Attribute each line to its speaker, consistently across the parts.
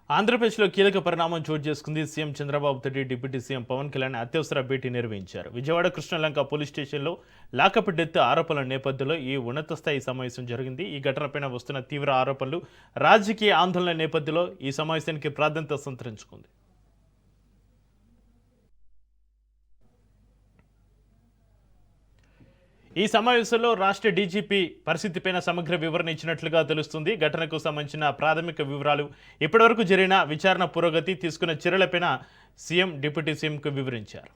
Speaker 1: ఆంధ్రప్రదేశ్లో కీలక పరిణామం చోటు చేసుకుంది. సీఎం చంద్రబాబు తోటి డిప్యూటీ సీఎం పవన్ కళ్యాణ్ అత్యవసర భేటీ నిర్వహించారు. విజయవాడ కృష్ణలంక పోలీస్ స్టేషన్లో లాకప్ డెత్ ఆరోపణల నేపథ్యంలో ఈ ఉన్నత స్థాయి సమావేశం జరిగింది. ఈ ఘటనపైన వస్తున్న తీవ్ర ఆరోపణలు, రాజకీయ ఆందోళన నేపథ్యంలో ఈ సమావేశానికి ప్రాధాన్యత సంతరించుకుంది. ఈ సమావేశంలో రాష్ట్ర డీజీపీ పరిస్థితిపైన సమగ్ర వివరణ ఇచ్చినట్లుగా తెలుస్తుంది. ఘటనకు సంబంధించిన ప్రాథమిక వివరాలు, ఇప్పటివరకు జరిగిన విచారణ పురోగతి, తీసుకున్న చర్యలపైన సీఎం డిప్యూటీ సీఎంకు వివరించారు.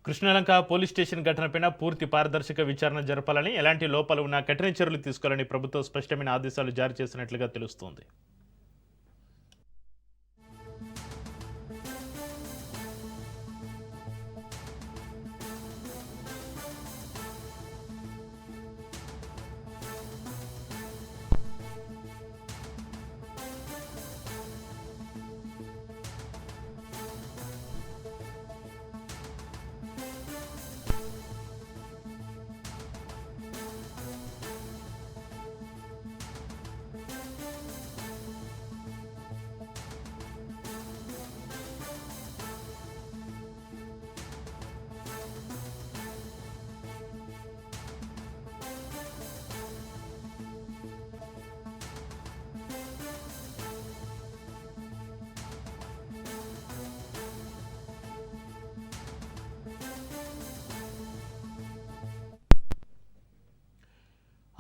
Speaker 1: కృష్ణలంక పోలీస్ స్టేషన్ ఘటనపైన పూర్తి పారదర్శక విచారణ జరపాలని, ఎలాంటి లోపాలు ఉన్నా కఠిన చర్యలు తీసుకోవాలని ప్రభుత్వం స్పష్టమైన ఆదేశాలు జారీ చేసినట్లుగా తెలుస్తోంది.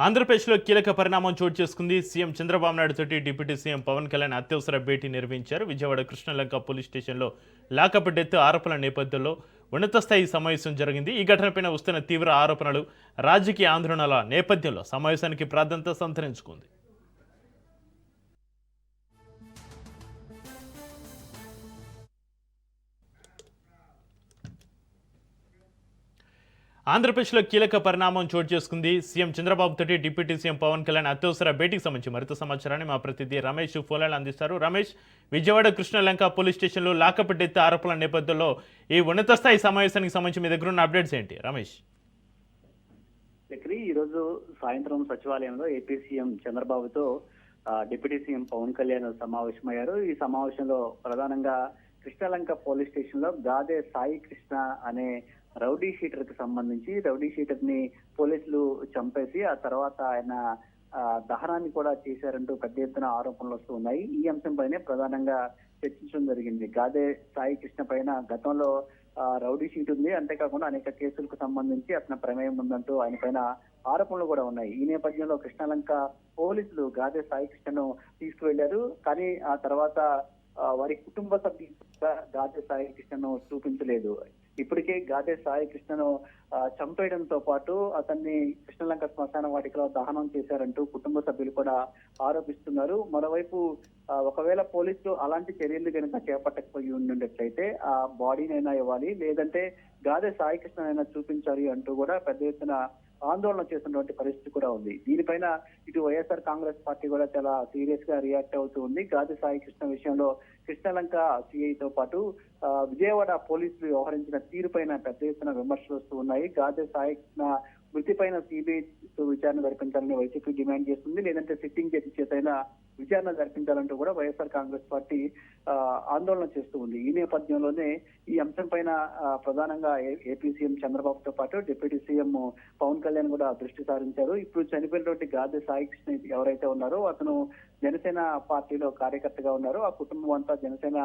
Speaker 1: ఆంధ్రప్రదేశ్లో కీలక పరిణామం చోటు చేసుకుంది. సీఎం చంద్రబాబు నాయుడు తోటి డిప్యూటీ సీఎం పవన్ కళ్యాణ్ అత్యవసర భేటీ నిర్వహించారు. విజయవాడ కృష్ణలంక పోలీస్ స్టేషన్లో లాకప్ డెత్ ఆరోపణల నేపథ్యంలో ఉన్నత స్థాయి సమావేశం జరిగింది. ఈ ఘటనపైన వస్తున్న తీవ్ర ఆరోపణలు, రాజకీయ ఆందోళనల నేపథ్యంలో సమావేశానికి ప్రాధాన్యత సంతరించుకుంది. ఆంధ్రప్రదేశ్లో కీలక పరిణామం చోటు చేసుకుంది. సీఎం చంద్రబాబు తోటి డిప్యూటీ సీఎం పవన్ కళ్యాణ్ అత్యవసర భేటీకి సంబంధించి మరింత సమాచారాన్ని మా ప్రతినిధి రమేష్ ఫోలాలు అందిస్తారు. రమేష్, విజయవాడ కృష్ణలంక పోలీస్ స్టేషన్లో లాకప్ డెత్ ఆరోపణల నేపథ్యంలో ఈ ఉన్నత స్థాయి సమావేశానికి సంబంధించి మీ దగ్గర ఉన్న అప్డేట్స్ ఏంటి రమేష్?
Speaker 2: ఈ రోజు సాయంత్రం సచివాలయంలో ఏపీ సీఎం చంద్రబాబుతో డిప్యూటీ సీఎం పవన్ కళ్యాణ్ సమావేశమయ్యారు. ఈ సమావేశంలో ప్రధానంగా కృష్ణలంక పోలీస్ స్టేషన్ లో గాదే సాయి కృష్ణ అనే రౌడీ షీటర్ కి సంబంధించి, రౌడీ షీటర్ ని పోలీసులు చంపేసి ఆ తర్వాత ఆయన దహనాన్ని కూడా చేశారంటూ పెద్ద ఎత్తున ఆరోపణలు వస్తూ ఉన్నాయి. ఈ అంశంపైనే ప్రధానంగా చర్చించడం జరిగింది. గాదే సాయి కృష్ణ పైన గతంలో రౌడీ షీట్ ఉంది, అంతేకాకుండా అనేక కేసులకు సంబంధించి అతని ప్రమేయం ఉందంటూ ఆయన పైన ఆరోపణలు కూడా ఉన్నాయి. ఈ నేపథ్యంలో కృష్ణలంక పోలీసులు గాదే సాయి కృష్ణను తీసుకువెళ్లారు. కానీ ఆ తర్వాత వారి కుటుంబ సభ్యులు గాదే సాయి కృష్ణను చూపించలేదు. ఇప్పటికే గాదే సాయి కృష్ణను చంపేయడంతో పాటు అతన్ని కృష్ణలంక శ్మశాన వాటికలో దహనం చేశారంటూ కుటుంబ సభ్యులు కూడా ఆరోపిస్తున్నారు. మరోవైపు ఒకవేళ పోలీసులు అలాంటి చర్యలు కనుక చేపట్టకపోయి ఉన్నట్లయితే ఆ బాడీనైనా ఇవ్వాలి, లేదంటే గాదే సాయి కృష్ణనైనా చూపించాలి అంటూ కూడా పెద్ద ఎత్తున ఆందోళన చేస్తున్నటువంటి పరిస్థితి కూడా ఉంది. దీనిపైన ఇటు వైఎస్ఆర్ కాంగ్రెస్ పార్టీ కూడా చాలా సీరియస్ గా రియాక్ట్ అవుతూ ఉంది. గాదే సాయి కృష్ణ విషయంలో కృష్ణలంక సిఐతో పాటు విజయవాడ పోలీసులు వ్యవహరించిన తీరుపైన పెద్ద ఎత్తున విమర్శలు వస్తూ ఉన్నాయి. గాదే సాయి కృష్ణ మృతి పైన సిబిఐ విచారణ జరిపించాలని వైసీపీ డిమాండ్ చేస్తుంది, లేదంటే సిట్టింగ్ జడ్జి చేతైనా విచారణ జరిపించాలంటూ కూడా వైఎస్ఆర్ కాంగ్రెస్ పార్టీ ఆందోళన చేస్తూ ఉంది. ఈ నేపథ్యంలోనే ఈ అంశం పైన ప్రధానంగా ఏపీ సీఎం చంద్రబాబుతో పాటు డిప్యూటీ సీఎం పవన్ కళ్యాణ్ కూడా దృష్టి సారించారు. ఇప్పుడు చనిపోయినటువంటి గాదే సాయి కృష్ణ ఎవరైతే ఉన్నారో అతను జనసేన పార్టీలో కార్యకర్తగా ఉన్నారు. ఆ కుటుంబం అంతా జనసేన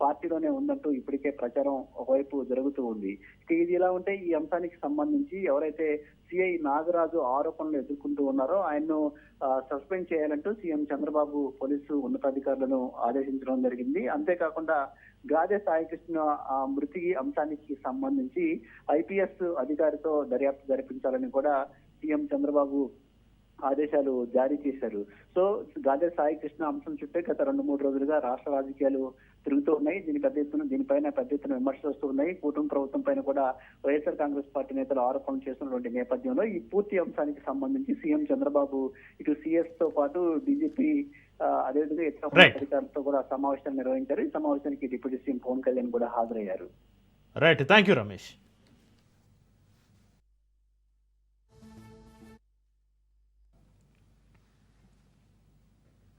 Speaker 2: పార్టీలోనే ఉందంటూ ఇప్పటికే ప్రచారం ఒకవైపు జరుగుతూ ఉంది. ఇది ఇలా ఉంటే ఈ అంశానికి సంబంధించి ఎవరైతే సిఐ నాగరాజు ఆరోపణలు ఎదుర్కొంటూ ఉన్నారో ఆయన్ను సస్పెండ్ చేయాలంటూ సీఎం చంద్రబాబు పోలీసు ఉన్నతాధికారులను ఆదేశించడం జరిగింది. అంతేకాకుండా గాదే సాయి కృష్ణ మృతి అంశానికి సంబంధించి ఐపీఎస్ అధికారితో దర్యాప్తు జరిపించాలని కూడా సీఎం చంద్రబాబు ఆదేశాలు జారీ చేశారు. సో గాదే సాయి కృష్ణ అంశం చుట్టే గత 2-3 రోజులుగా రాష్ట్ర రాజకీయాలు తిరుగుతూ ఉన్నాయి. దీనిపైన పెద్ద ఎత్తున విమర్శలు వస్తూ ఉన్నాయి. కూటమి ప్రభుత్వం పైన కూడా వైఎస్ఆర్ కాంగ్రెస్ పార్టీ నేతలు ఆరోపణలు చేస్తున్నటువంటి నేపథ్యంలో ఈ పూర్తి అంశానికి సంబంధించి సీఎం చంద్రబాబు ఇటు సిఎస్ తో పాటు డీజీపీ అదేవిధంగా ఇతర
Speaker 1: Right.
Speaker 2: అధికారులతో కూడా సమావేశాలు నిర్వహించారు. ఈ సమావేశానికి డిప్యూటీ సీఎం పవన్ కళ్యాణ్ కూడా హాజరయ్యారు.
Speaker 1: Right, thank you Ramesh.